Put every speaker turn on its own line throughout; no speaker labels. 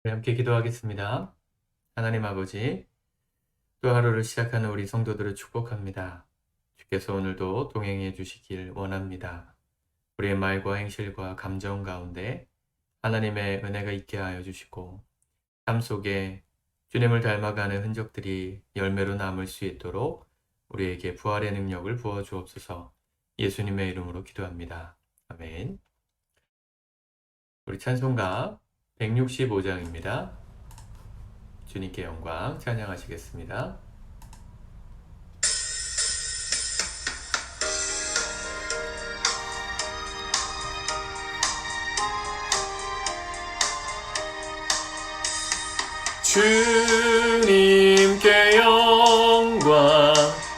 우리 함께 기도하겠습니다. 하나님 아버지, 또 하루를 시작하는 우리 성도들을 축복합니다. 주께서 오늘도 동행해 주시길 원합니다. 우리의 말과 행실과 감정 가운데 하나님의 은혜가 있게 하여 주시고 삶 속에 주님을 닮아가는 흔적들이 열매로 남을 수 있도록 우리에게 부활의 능력을 부어 주옵소서. 예수님의 이름으로 기도합니다. 아멘. 우리 찬송가 165장입니다. 주님께 영광 찬양하시겠습니다. 주님께 영광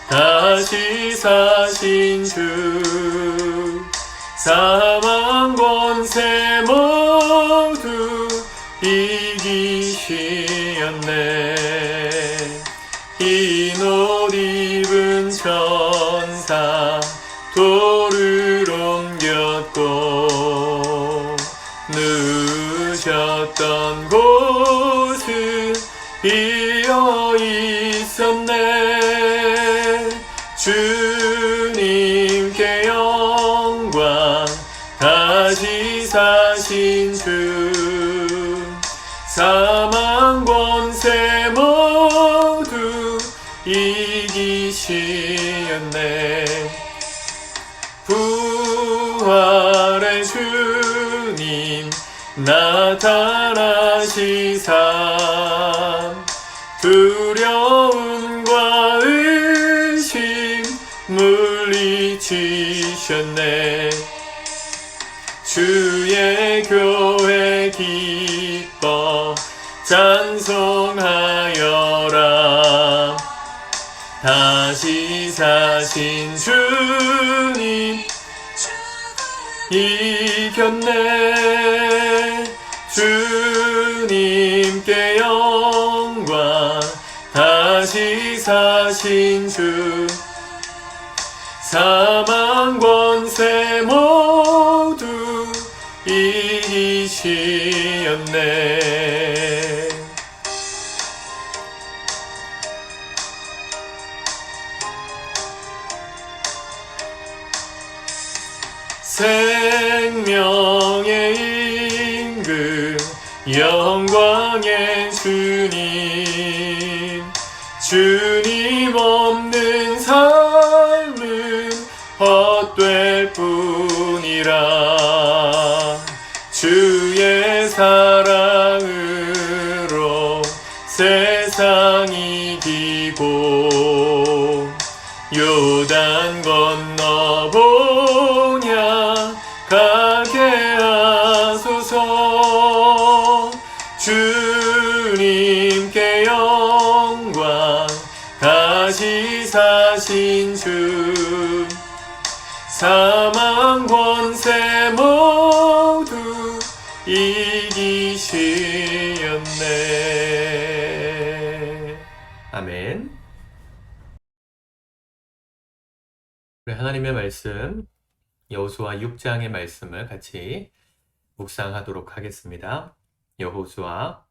다시 사신 주 사망 권세 모두 이기시었네. 흰 옷 입은 천사 돌을 옮겼고 누우셨던 곳은 비어 있었네. 주님께 영광 다시 사신 주 사망 권세 모두 이기시었네. 부활의 주님 나타나시사 두려움과 의심 물리치셨네. 주의 교회 기뻐 찬송하여라. 다시 사신 주님 이겼네. 주님께 영광 다시 사신 주 사망 권세 모두 이기시었네. 생명의 임금 영광의 주님 주님 없는 삶은 헛될 뿐이라. 주의 사랑으로 세상 이기고 요단 건너 보냐 가게 하소서. 주님께 영광 다시 사신 주 사망 권세 모두 이기시었네. 아멘. 우리 하나님의 말씀 여호수아 6장의 말씀을 같이 묵상하도록 하겠습니다. 여호수아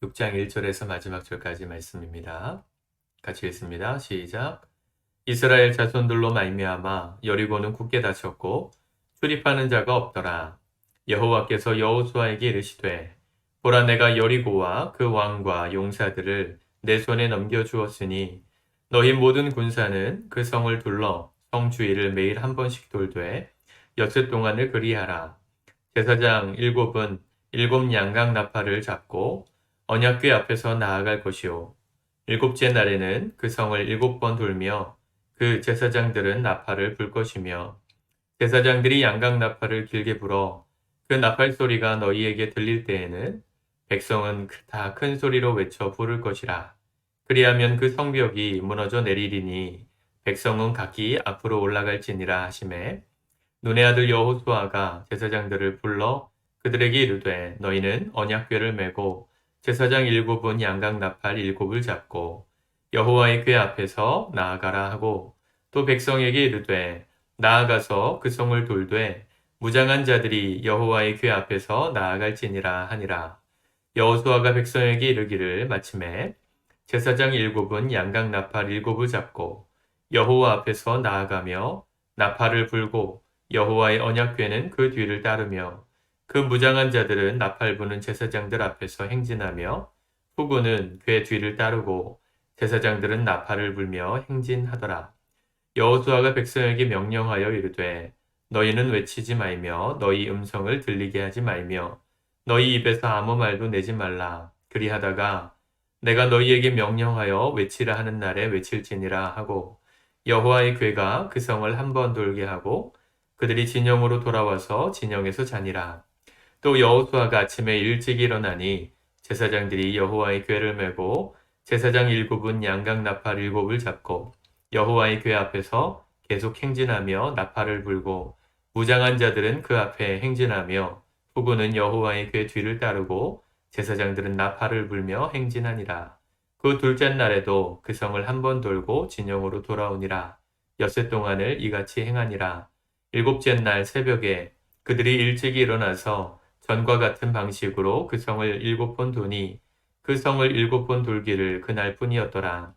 6장 1절에서 마지막 절까지 말씀입니다. 같이 읽습니다. 시작. 이스라엘 자손들로 말미암아 여리고는 굳게 닫혔고 출입하는 자가 없더라. 여호와께서 여호수아에게 이르시되 보라 내가 여리고와 그 왕과 용사들을 내 손에 넘겨주었으니 너희 모든 군사는 그 성을 둘러 성 주위를 매일 한 번씩 돌되 엿새 동안을 그리하라. 제사장 7은 7 양각 나팔을 잡고 언약궤 앞에서 나아갈 것이요 7째 날에는 그 성을 7번 돌며 그 제사장들은 나팔을 불 것이며 제사장들이 양각 나팔을 길게 불어 그 나팔 소리가 너희에게 들릴 때에는 백성은 다 큰 소리로 외쳐 부를 것이라. 그리하면 그 성벽이 무너져 내리리니 백성은 각기 앞으로 올라갈지니라 하시매 눈의 아들 여호수아가 제사장들을 불러 그들에게 이르되 너희는 언약궤를 메고 제사장 7은 양각 나팔 7을 잡고 여호와의 궤 앞에서 나아가라 하고 또 백성에게 이르되 나아가서 그 성을 돌되 무장한 자들이 여호와의 궤 앞에서 나아갈지니라 하니라. 여호수아가 백성에게 이르기를 마침에 제사장 7은 양각 나팔 7을 잡고 여호와 앞에서 나아가며 나팔을 불고 여호와의 언약궤는 그 뒤를 따르며 그 무장한 자들은 나팔 부는 제사장들 앞에서 행진하며 후군은 궤 뒤를 따르고 제사장들은 나팔을 불며 행진하더라. 여호수아가 백성에게 명령하여 이르되 너희는 외치지 말며 너희 음성을 들리게 하지 말며 너희 입에서 아무 말도 내지 말라. 그리하다가 내가 너희에게 명령하여 외치라 하는 날에 외칠지니라 하고 여호와의 궤가 그 성을 한 번 돌게 하고 그들이 진영으로 돌아와서 진영에서 자니라. 또 여호수아가 아침에 일찍 일어나니 제사장들이 여호와의 궤를 메고 제사장 7은 양각 나팔 7을 잡고 여호와의 궤 앞에서 계속 행진하며 나팔을 불고 무장한 자들은 그 앞에 행진하며 후군은 여호와의 궤 뒤를 따르고 제사장들은 나팔을 불며 행진하니라. 그 둘째 날에도 그 성을 한 번 돌고 진영으로 돌아오니라. 엿새 동안을 이같이 행하니라. 일곱째 날 새벽에 그들이 일찍 일어나서 전과 같은 방식으로 그 성을 7번 도니 그 성을 7번 돌기를 그날 뿐이었더라.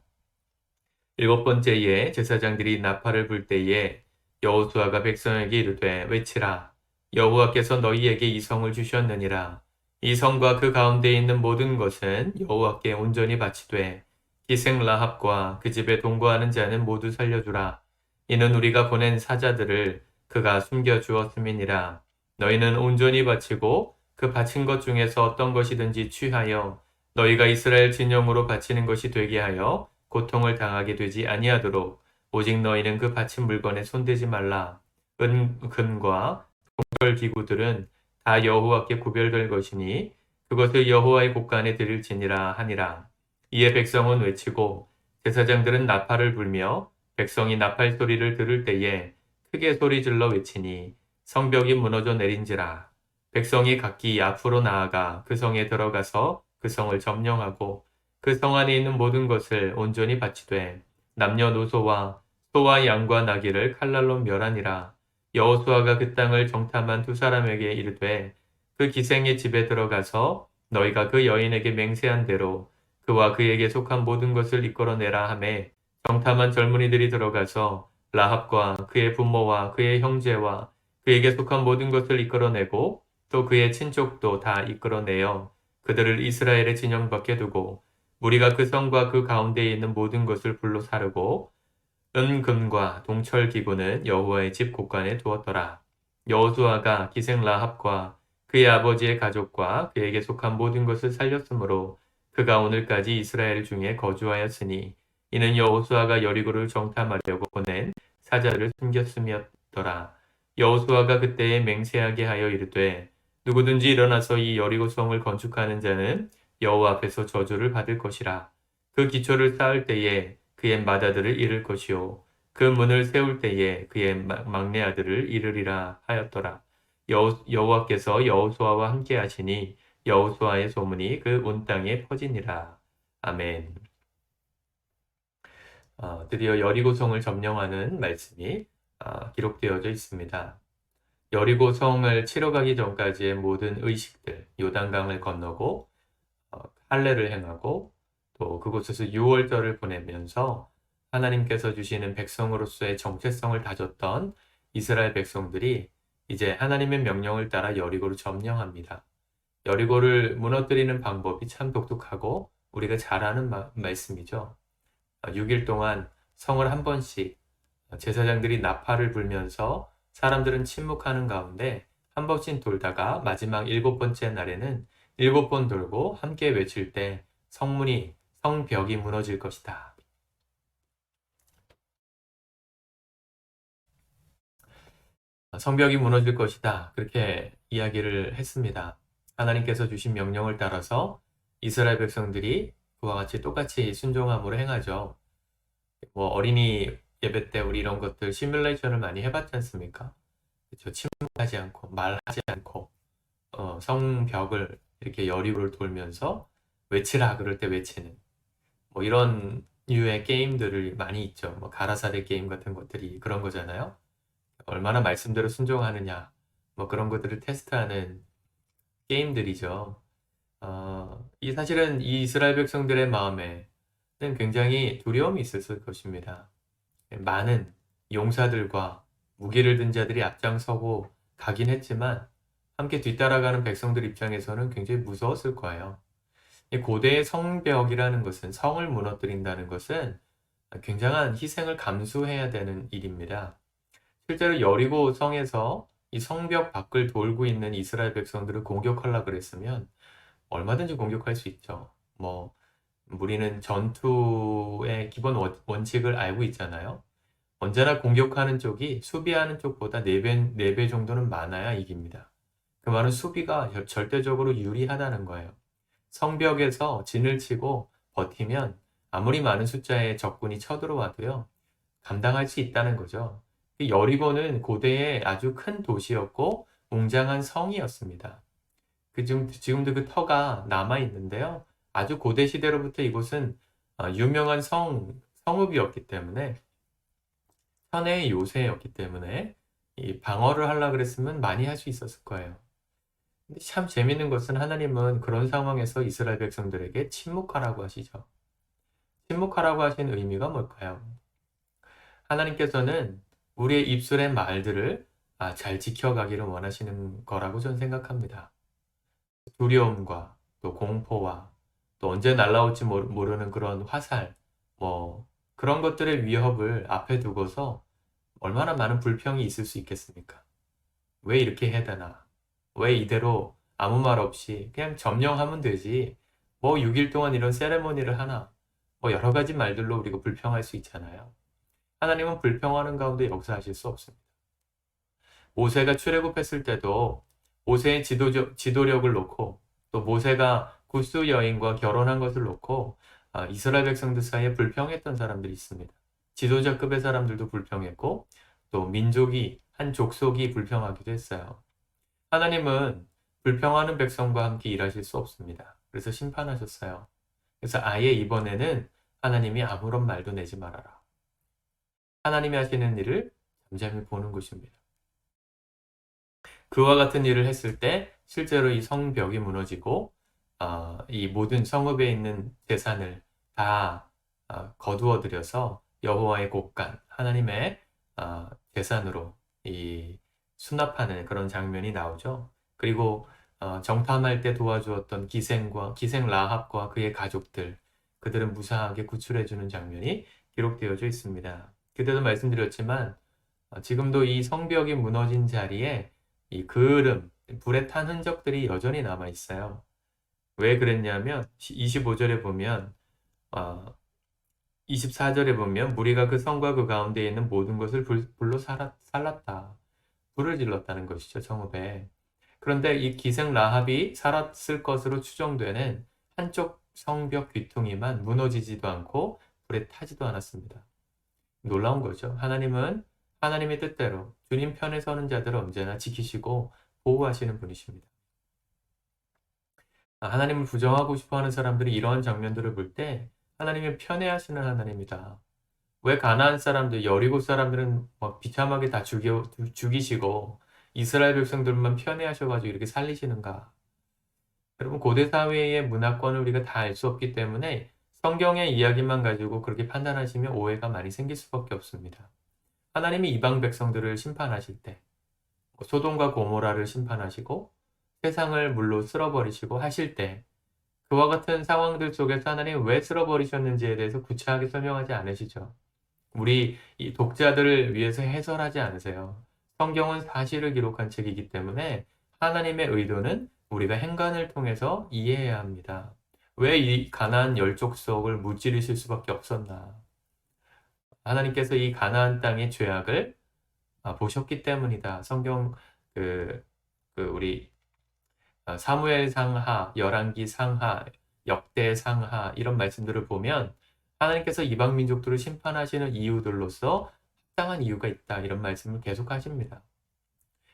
7번째에 제사장들이 나팔을 불 때에 여호수아가 백성에게 이르되 외치라. 여호와께서 너희에게 이 성을 주셨느니라. 이 성과 그 가운데 있는 모든 것은 여호와께 온전히 바치되 기생 라합과 그 집에 동거하는 자는 모두 살려주라. 이는 우리가 보낸 사자들을 그가 숨겨주었음이니라. 너희는 온전히 바치고 그 바친 것 중에서 어떤 것이든지 취하여 너희가 이스라엘 진영으로 바치는 것이 되게 하여 고통을 당하게 되지 아니하도록 오직 너희는 그 바친 물건에 손대지 말라. 금과 동철 기구들은 다 여호와께 구별될 것이니 그것을 여호와의 곳간에 드릴지니라 하니라. 이에 백성은 외치고 제사장들은 나팔을 불며 백성이 나팔 소리를 들을 때에 크게 소리질러 외치니 성벽이 무너져 내린지라. 백성이 각기 앞으로 나아가 그 성에 들어가서 그 성을 점령하고 그 성 안에 있는 모든 것을 온전히 바치되 남녀노소와 소와 양과 나귀를 칼날로 멸하니라. 여호수아가 그 땅을 정탐한 두 사람에게 이르되 그 기생의 집에 들어가서 너희가 그 여인에게 맹세한 대로 그와 그에게 속한 모든 것을 이끌어내라 하매 정탐한 젊은이들이 들어가서 라합과 그의 부모와 그의 형제와 그에게 속한 모든 것을 이끌어내고 또 그의 친족도 다 이끌어내어 그들을 이스라엘의 진영 밖에 두고 무리가 그 성과 그 가운데에 있는 모든 것을 불로 사르고 금과 동철 기구는 여호와의 집 곳간에 두었더라. 여호수아가 기생 라합과 그의 아버지의 가족과 그에게 속한 모든 것을 살렸으므로 그가 오늘까지 이스라엘 중에 거주하였으니 이는 여호수아가 여리고를 정탐하려고 보낸 사자를 숨겼음이었더라. 여호수아가 그때에 맹세하게 하여 이르되 누구든지 일어나서 이 여리고 성을 건축하는 자는 여호와 앞에서 저주를 받을 것이라. 그 기초를 쌓을 때에 그의 맏아들을 잃을 것이요 그 문을 세울 때에 그의 막내 아들을 잃으리라 하였더라. 여호와께서 여호수아와 함께 하시니 여호수아의 소문이 그 온 땅에 퍼지니라. 아멘. 드디어 여리고성을 점령하는 말씀이 기록되어져 있습니다. 여리고성을 치러 가기 전까지의 모든 의식들, 요단강을 건너고 할례를 행하고 또 그곳에서 6월절을 보내면서 하나님께서 주시는 백성으로서의 정체성을 다졌던 이스라엘 백성들이 이제 하나님의 명령을 따라 여리고를 점령합니다. 여리고를 무너뜨리는 방법이 참 독특하고 우리가 잘 아는 말씀이죠. 6일 동안 성을 한 번씩 제사장들이 나팔을 불면서 사람들은 침묵하는 가운데 한 번씩 돌다가 마지막 7번째 날에는 7번 돌고 함께 외칠 때 성벽이 무너질 것이다. 성벽이 무너질 것이다. 그렇게 이야기를 했습니다. 하나님께서 주신 명령을 따라서 이스라엘 백성들이 그와 같이 똑같이 순종함으로 행하죠. 어린이 예배 때 우리 이런 것들 시뮬레이션을 많이 해봤지 않습니까? 그렇죠. 침묵하지 않고 말하지 않고 성벽을 이렇게 여리고를 돌면서 외치라 그럴 때 외치는 이런 류의 게임들을 많이 있죠. 가라사대 게임 같은 것들이 그런 거잖아요. 얼마나 말씀대로 순종하느냐 그런 것들을 테스트하는 게임들이죠. 사실은 이 이스라엘 백성들의 마음에는 굉장히 두려움이 있었을 것입니다. 많은 용사들과 무기를 든 자들이 앞장서고 가긴 했지만 함께 뒤따라가는 백성들 입장에서는 굉장히 무서웠을 거예요. 이 고대의 성벽이라는 것은, 성을 무너뜨린다는 것은 굉장한 희생을 감수해야 되는 일입니다. 실제로 여리고 성에서 이 성벽 밖을 돌고 있는 이스라엘 백성들을 공격하려고 그랬으면 얼마든지 공격할 수 있죠. 우리는 전투의 기본 원칙을 알고 있잖아요. 언제나 공격하는 쪽이 수비하는 쪽보다 4배 정도는 많아야 이깁니다. 그 말은 수비가 절대적으로 유리하다는 거예요. 성벽에서 진을 치고 버티면 아무리 많은 숫자의 적군이 쳐들어와도요, 감당할 수 있다는 거죠. 여리고는 고대의 아주 큰 도시였고 웅장한 성이었습니다. 지금도 그 터가 남아 있는데요. 아주 고대 시대로부터 이곳은 유명한 성읍이었기 때문에, 천혜의 요새였기 때문에 이 방어를 하려고 그랬으면 많이 할 수 있었을 거예요. 근데 참 재밌는 것은 하나님은 그런 상황에서 이스라엘 백성들에게 침묵하라고 하시죠. 침묵하라고 하신 의미가 뭘까요? 하나님께서는 우리의 입술의 말들을 잘 지켜가기를 원하시는 거라고 저는 생각합니다. 두려움과 또 공포와 또 언제 날아올지 모르는 그런 화살, 그런 것들의 위협을 앞에 두고서 얼마나 많은 불평이 있을 수 있겠습니까? 왜 이렇게 해야 되나? 왜 이대로 아무 말 없이 그냥 점령하면 되지? 6일 동안 이런 세레모니를 하나? 여러 가지 말들로 우리가 불평할 수 있잖아요. 하나님은 불평하는 가운데 역사하실 수 없습니다. 모세가 출애굽했을 때도 모세의 지도력을 놓고, 또 모세가 구스 여인과 결혼한 것을 놓고 이스라엘 백성들 사이에 불평했던 사람들이 있습니다. 지도자급의 사람들도 불평했고, 또 민족이, 한 족속이 불평하기도 했어요. 하나님은 불평하는 백성과 함께 일하실 수 없습니다. 그래서 심판하셨어요. 그래서 아예 이번에는 하나님이 아무런 말도 내지 말아라. 하나님이 하시는 일을 잠잠히 보는 것입니다. 그와 같은 일을 했을 때 실제로 이 성벽이 무너지고 이 모든 성읍에 있는 재산을 다 거두어 들여서 여호와의 곳간, 하나님의 재산으로 이 수납하는 그런 장면이 나오죠. 그리고 정탐할 때 도와주었던 기생 라합과 그의 가족들, 그들은 무사하게 구출해주는 장면이 기록되어져 있습니다. 그때도 말씀드렸지만 지금도 이 성벽이 무너진 자리에 이 그을음, 불에 탄 흔적들이 여전히 남아 있어요. 왜 그랬냐면 25절에 보면 24절에 보면 무리가 그 성과 그 가운데 있는 모든 것을 불로 살랐다. 불을 질렀다는 것이죠, 성읍에. 그런데 이 기생 라합이 살았을 것으로 추정되는 한쪽 성벽 귀퉁이만 무너지지도 않고 불에 타지도 않았습니다. 놀라운 거죠. 하나님은 하나님의 뜻대로 주님 편에 서는 자들을 언제나 지키시고 보호하시는 분이십니다. 하나님을 부정하고 싶어하는 사람들이 이러한 장면들을 볼 때 하나님의 편애하시는 하나님이다. 왜 가나안 사람들, 여리고 사람들은 비참하게 다 죽이시고 이스라엘 백성들만 편애하셔가지고 이렇게 살리시는가? 여러분, 고대 사회의 문화권을 우리가 다 알 수 없기 때문에 성경의 이야기만 가지고 그렇게 판단하시면 오해가 많이 생길 수밖에 없습니다. 하나님이 이방 백성들을 심판하실 때 소돔과 고모라를 심판하시고 세상을 물로 쓸어버리시고 하실 때 그와 같은 상황들 속에서 하나님 왜 쓸어버리셨는지에 대해서 구체하게 설명하지 않으시죠. 우리 이 독자들을 위해서 해설하지 않으세요. 성경은 사실을 기록한 책이기 때문에 하나님의 의도는 우리가 행간을 통해서 이해해야 합니다. 왜 이 가나안 열족속을 무찌르실 수밖에 없었나? 하나님께서 이 가나안 땅의 죄악을 보셨기 때문이다. 성경 우리 사무엘 상하, 열왕기 상하, 역대 상하 이런 말씀들을 보면 하나님께서 이방 민족들을 심판하시는 이유들로서 합당한 이유가 있다. 이런 말씀을 계속 하십니다.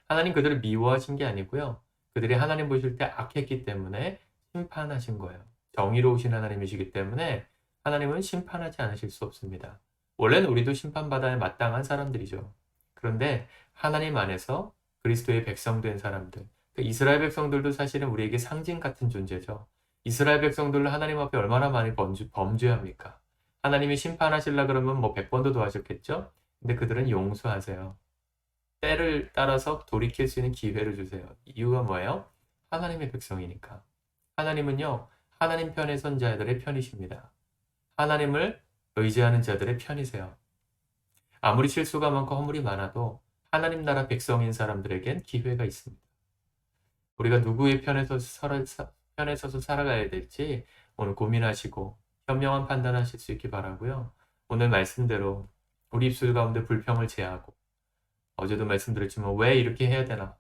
하나님 그들을 미워하신 게 아니고요. 그들이 하나님 보실 때 악했기 때문에 심판하신 거예요. 정의로우신 하나님이시기 때문에 하나님은 심판하지 않으실 수 없습니다. 원래는 우리도 심판받아야 마땅한 사람들이죠. 그런데 하나님 안에서 그리스도의 백성된 사람들, 이스라엘 백성들도 사실은 우리에게 상징 같은 존재죠. 이스라엘 백성들을 하나님 앞에 얼마나 많이 범죄합니까? 하나님이 심판하시려 그러면 뭐 100번도 더 하셨겠죠? 근데 그들은 용서하세요. 때를 따라서 돌이킬 수 있는 기회를 주세요. 이유가 뭐예요? 하나님의 백성이니까. 하나님은요, 하나님 편에 선 자들의 편이십니다. 하나님을 의지하는 자들의 편이세요. 아무리 실수가 많고 허물이 많아도 하나님 나라 백성인 사람들에겐 기회가 있습니다. 우리가 누구의 편에 서서 살아가야 될지 오늘 고민하시고 현명한 판단하실 수 있기 바라고요. 오늘 말씀대로 우리 입술 가운데 불평을 제하고, 어제도 말씀드렸지만 왜 이렇게 해야 되나?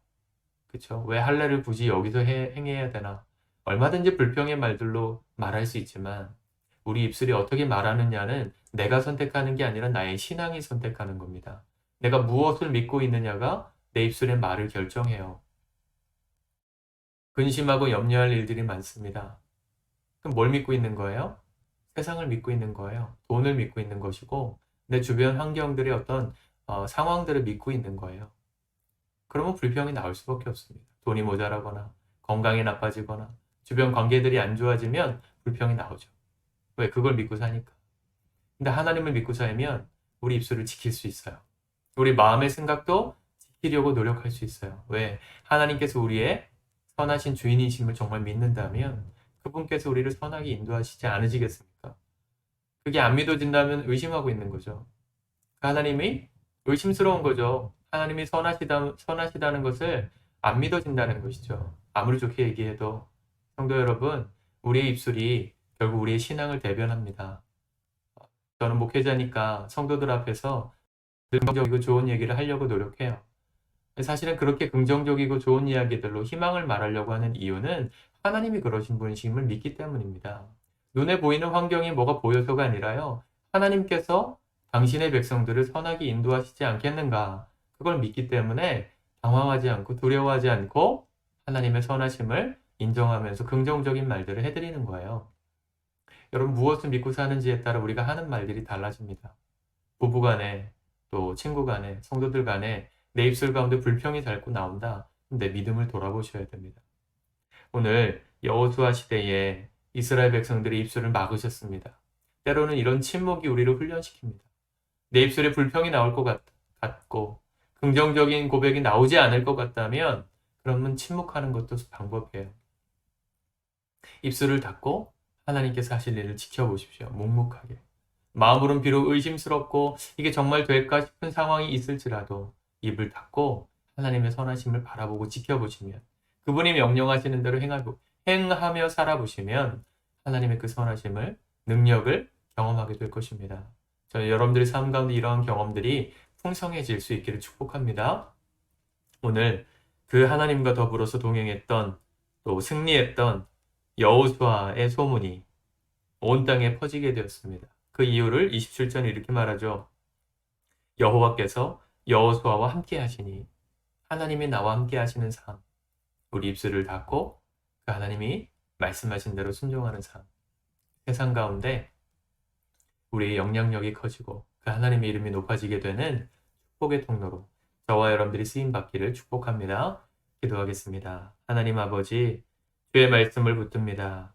그쵸? 왜 할례를 굳이 여기서 행해야 되나? 얼마든지 불평의 말들로 말할 수 있지만 우리 입술이 어떻게 말하느냐는 내가 선택하는 게 아니라 나의 신앙이 선택하는 겁니다. 내가 무엇을 믿고 있느냐가 내 입술의 말을 결정해요. 근심하고 염려할 일들이 많습니다. 그럼 뭘 믿고 있는 거예요? 세상을 믿고 있는 거예요. 돈을 믿고 있는 것이고 내 주변 환경들의 어떤 상황들을 믿고 있는 거예요. 그러면 불평이 나올 수밖에 없습니다. 돈이 모자라거나 건강이 나빠지거나 주변 관계들이 안 좋아지면 불평이 나오죠. 왜? 그걸 믿고 사니까. 근데 하나님을 믿고 살면 우리 입술을 지킬 수 있어요. 우리 마음의 생각도 지키려고 노력할 수 있어요. 왜? 하나님께서 우리의 선하신 주인이심을 정말 믿는다면 그분께서 우리를 선하게 인도하시지 않으시겠습니까? 그게 안 믿어진다면 의심하고 있는 거죠. 하나님이 의심스러운 거죠. 하나님이 선하시다는 것을 안 믿어진다는 것이죠. 아무리 좋게 얘기해도 성도 여러분, 우리의 입술이 결국 우리의 신앙을 대변합니다. 저는 목회자니까 성도들 앞에서 긍정적이고 좋은 얘기를 하려고 노력해요. 사실은 그렇게 긍정적이고 좋은 이야기들로 희망을 말하려고 하는 이유는 하나님이 그러신 분이심을 믿기 때문입니다. 눈에 보이는 환경이 뭐가 보여서가 아니라요. 하나님께서 당신의 백성들을 선하게 인도하시지 않겠는가. 그걸 믿기 때문에 당황하지 않고 두려워하지 않고 하나님의 선하심을 인정하면서 긍정적인 말들을 해드리는 거예요. 여러분, 무엇을 믿고 사는지에 따라 우리가 하는 말들이 달라집니다. 부부간에, 또 친구간에, 성도들 간에 내 입술 가운데 불평이 자꾸 나온다. 내 믿음을 돌아보셔야 됩니다. 오늘 여호수아 시대에 이스라엘 백성들의 입술을 막으셨습니다. 때로는 이런 침묵이 우리를 훈련시킵니다. 내 입술에 불평이 나올 것 같고 긍정적인 고백이 나오지 않을 것 같다면 그러면 침묵하는 것도 방법이에요. 입술을 닫고 하나님께서 하실 일을 지켜보십시오. 묵묵하게. 마음으로는 비록 의심스럽고 이게 정말 될까 싶은 상황이 있을지라도 입을 닫고 하나님의 선하심을 바라보고 지켜보시면, 그분이 명령하시는 대로 행하며 살아보시면 하나님의 그 선하심을, 능력을 경험하게 될 것입니다. 저는 여러분들의 삶 가운데 이러한 경험들이 풍성해질 수 있기를 축복합니다. 오늘 그 하나님과 더불어서 동행했던, 또 승리했던 여호수아의 소문이 온 땅에 퍼지게 되었습니다. 그 이유를 27절에 이렇게 말하죠. 여호와께서 여호수아와 함께 하시니, 하나님이 나와 함께 하시는 삶, 우리 입술을 닫고 그 하나님이 말씀하신 대로 순종하는 삶, 세상 가운데 우리의 영향력이 커지고 그 하나님의 이름이 높아지게 되는 축복의 통로로 저와 여러분들이 쓰임받기를 축복합니다. 기도하겠습니다. 하나님 아버지, 주의 말씀을 붙듭니다.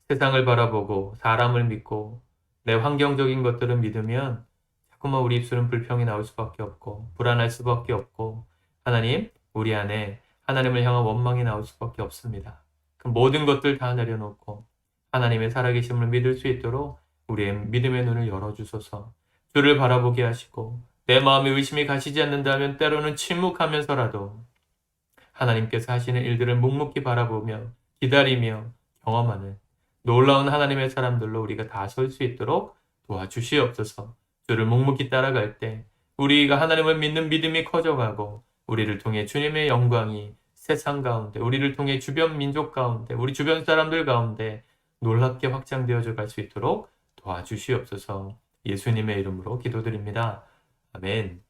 세상을 바라보고 사람을 믿고 내 환경적인 것들을 믿으면 자꾸만 우리 입술은 불평이 나올 수밖에 없고 불안할 수밖에 없고, 하나님, 우리 안에 하나님을 향한 원망이 나올 수밖에 없습니다. 그 모든 것들 다 내려놓고 하나님의 살아계심을 믿을 수 있도록 우리의 믿음의 눈을 열어주소서. 주를 바라보게 하시고 내 마음에 의심이 가시지 않는다면 때로는 침묵하면서라도 하나님께서 하시는 일들을 묵묵히 바라보며 기다리며 경험하는 놀라운 하나님의 사람들로 우리가 다 설 수 있도록 도와주시옵소서. 주를 묵묵히 따라갈 때 우리가 하나님을 믿는 믿음이 커져가고 우리를 통해 주님의 영광이 세상 가운데, 우리를 통해 주변 민족 가운데, 우리 주변 사람들 가운데 놀랍게 확장되어져 갈 수 있도록 도와주시옵소서. 예수님의 이름으로 기도드립니다. 아멘.